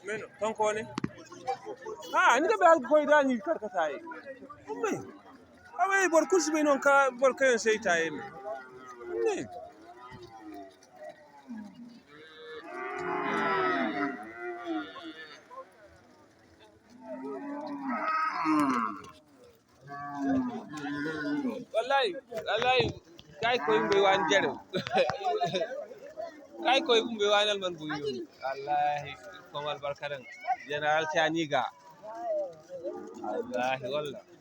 meno tonko ne ha ni ga be al koy dani karkata yi mai awai bor kursi be non ka bor kayon sai taye me ne wallahi kai koy mbe wan jere kai koy mbe wanal man buyu wallahi ko mal barkadan general taniga wallahi wallahi